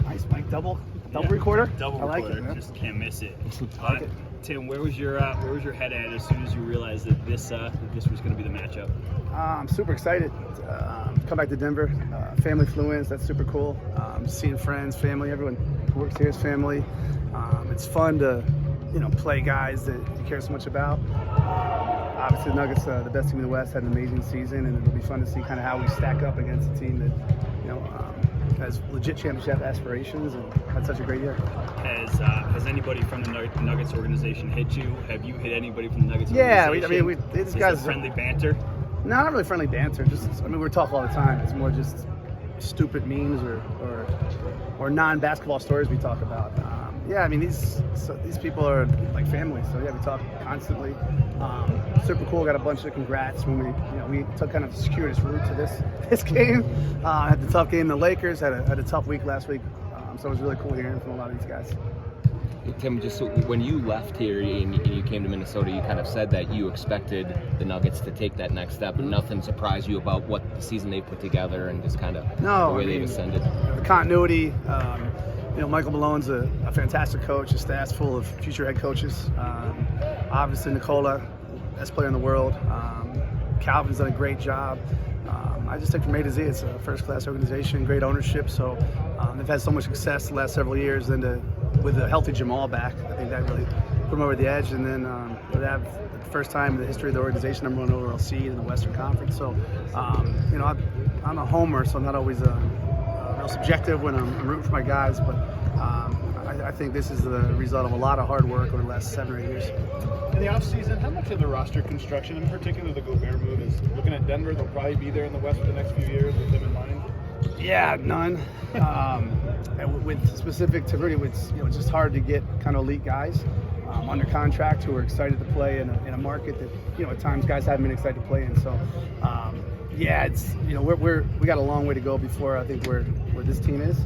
Nice, Mike. Double recorder. Double I like recorder. it, man. Just can't miss it. Like it. Tim, where was your head at as soon as you realized that this was going to be the matchup? I'm super excited. Come back to Denver. Family flew in, so that's super cool. Seeing friends, family, everyone who works here is family. It's fun to, play guys that you care so much about. Obviously, the Nuggets, the best team in the West, had an amazing season, and it'll be fun to see kind of how we stack up against a team that, has legit championship aspirations and had such a great year. Has anybody from the Nuggets organization hit you? Have you hit anybody from the Nuggets Yeah, organization? these guys friendly banter. No, not really friendly banter. We talk all the time. It's more just stupid memes or non-basketball stories we talk about. These people are like family. So yeah, we talk constantly. Super cool. Got a bunch of congrats when we took kind of a circuitous route to this game. Had the tough game. The Lakers had a tough week last week. So it was really cool hearing from a lot of these guys. Tim, just when you left here and you came to Minnesota, you kind of said that you expected the Nuggets to take that next step, and nothing surprised you about what the season they put together and just kind of the way they've ascended. The continuity. Michael Malone's a fantastic coach. His staff's full of future head coaches. Obviously, Nikola, best player in the world. Calvin's done a great job. I just think from A to Z, it's a first-class organization, great ownership. So they've had so much success the last several years. And with a healthy Jamal back, I think that really put them over the edge. And then they have the first time in the history of the organization, #1 overall seed in the Western Conference. So, I'm a homer, so I'm not always real subjective when I'm rooting for my guys. But I think this is the result of a lot of hard work over the last 7 or 8 years. In the offseason, how much of the roster construction, in particular the Gobert move, is looking at Denver? They'll probably be there in the West for the next few years with them in mind. Yeah, none. With specific to Rudy, it's just hard to get kind of elite guys under contract who are excited to play in a market that at times guys haven't been excited to play in. So it's we got a long way to go before I think where this team is.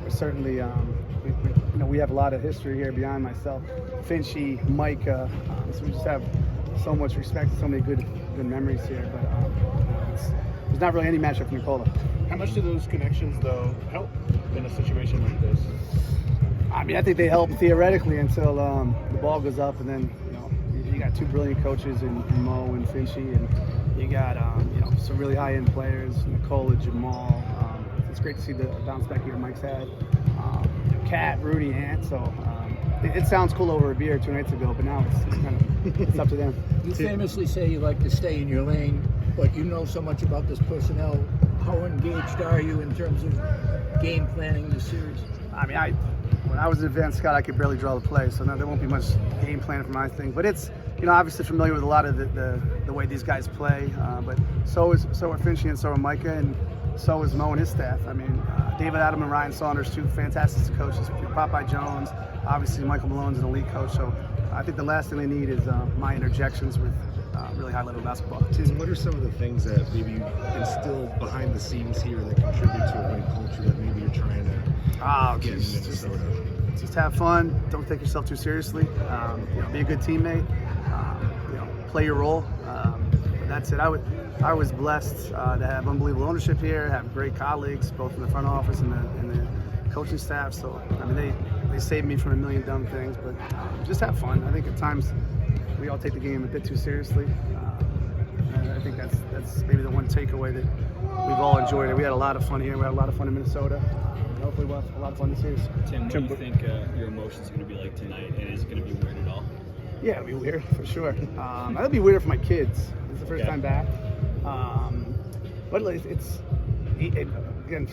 We're certainly we have a lot of history here beyond myself, Finchy, Micah. So we just have so much respect, so many good memories here. But there's not really any matchup for Nikola. How much do those connections, though, help in a situation like this? I think they help theoretically until the ball goes up, and then you got two brilliant coaches in Mo and Finchy, and you got some really high-end players, Nikola, Jamal. It's great to see the bounce back here Mike's had. Cat, Rudy, Ant. So it sounds cool over a beer 2 nights ago, but now it's kind of it's up to them. You famously say you like to stay in your lane, but you know so much about this personnel. How engaged are you in terms of game planning this series? When I was an advanced scout, I could barely draw the play, so there won't be much game plan for my thing. But it's obviously familiar with a lot of the way these guys play. But so are Finchy and so are Micah, and so is Mo and his staff. David Adam and Ryan Saunders, two fantastic coaches. Popeye Jones, obviously Michael Malone's an elite coach. So I think the last thing they need is my interjections with really high-level basketball. Tim, what are some of the things that maybe you instill behind the scenes here that contribute to a winning culture that maybe you're trying to get in Minnesota? Just have fun. Don't take yourself too seriously. Be a good teammate. Play your role. That's it. I was blessed to have unbelievable ownership here, have great colleagues, both in the front office and the coaching staff. So they saved me from a million dumb things, but just have fun. I think at times we all take the game a bit too seriously. And I think that's maybe the one takeaway that we've all enjoyed. We had a lot of fun here. We had a lot of fun in Minnesota. Hopefully we'll have a lot of fun this series. Tim, what do you think your emotions are going to be like tonight, and is it going to be weird at all? Yeah, it'll be weird for sure. It'll be weirder for my kids. It's the first time back. But again,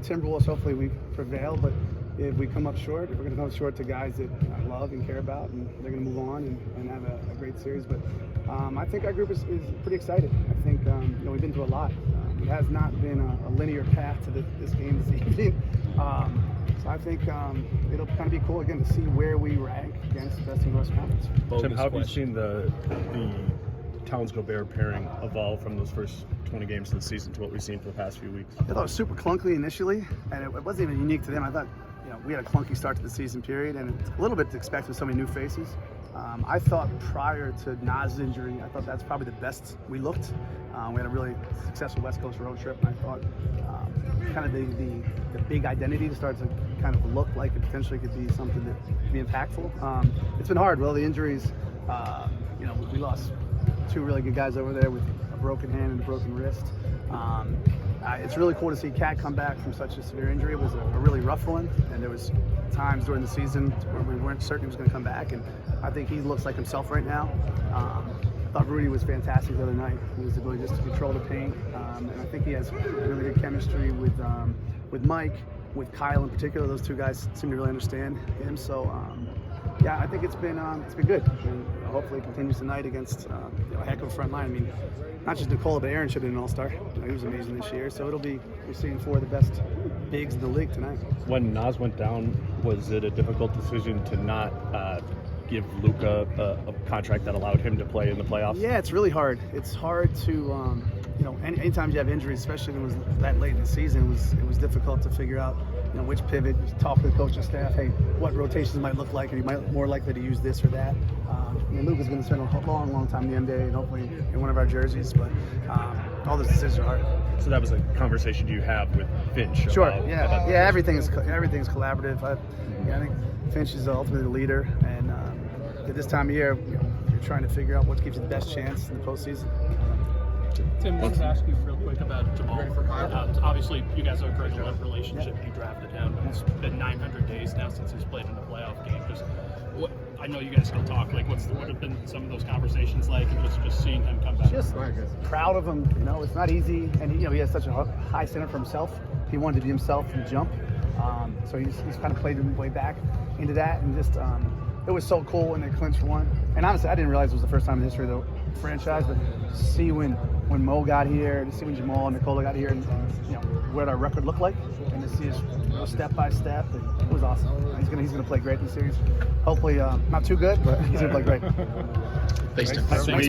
Timberwolves, hopefully we prevail, but if we come up short, we're going to come up short to guys that I love and care about, and they're going to move on and have a great series. But I think our group is pretty excited. I think we've been through a lot. It has not been a linear path to this game this evening. So I think it'll kind of be cool again to see where we rank against the best in the Western Conference. Tim, how have you seen the Towns-Gobert pairing evolve from those first 20 games of the season to what we've seen for the past few weeks? I thought it was super clunky initially, and it wasn't even unique to them. I thought we had a clunky start to the season period, and it's a little bit to expect with so many new faces. I thought prior to Nas' injury, I thought that's probably the best we looked. We had a really successful West Coast road trip, and I thought kind of the big identity to start to kind of look like it potentially could be something that could be impactful. It's been hard. Well, the injuries, we lost 2 really good guys over there with a broken hand and a broken wrist. It's really cool to see Cat come back from such a severe injury. It was a really rough one, and there was times during the season where we weren't certain he was going to come back, and I think he looks like himself right now. I thought Rudy was fantastic the other night. His ability just to control the paint, and I think he has really good chemistry with Mike, with Kyle in particular. Those 2 guys seem to really understand him. So yeah, I think it's been good, and hopefully it continues tonight against a heck of a front line. I mean, not just Nikola, but Aaron should have been an all-star. He was amazing this year. So we're seeing 4 of the best bigs in the league tonight. When Nas went down, was it a difficult decision to not give Luka a contract that allowed him to play in the playoffs? Yeah, it's really hard. It's hard to, anytime you have injuries, especially when it was that late in the season, it was difficult to figure out, which pivot. Talk to the coaching staff, hey, what rotations might look like, and you might more likely to use this or that. Luka's going to spend a long time in the NBA, and hopefully in one of our jerseys. But all those decisions are hard. So that was a conversation you have with Finch. Sure. About Everything is collaborative. I think Finch is ultimately the leader, and at this time of year, you're trying to figure out what gives you the best chance in the postseason. Tim, I wanted to ask you real quick about Jamal. Obviously, you guys have a great relationship. You drafted him. It's been 900 days now since he's played in a playoff game. I know you guys can talk. Like, what have been some of those conversations like, and just seeing him come back? Just proud of him. It's not easy, and he has such a high standard for himself. He wanted to be himself from the jump, so he's kind of played his way back into that, and just it was so cool when they clinched one. And honestly, I didn't realize it was the first time in the history of the franchise, but to see when Mo got here, to see when Jamal and Nikola got here, and what our record looked like, and to see us step by step, it was awesome. He's gonna play great in the series. Hopefully, not too good, but he's gonna play great. Thanks.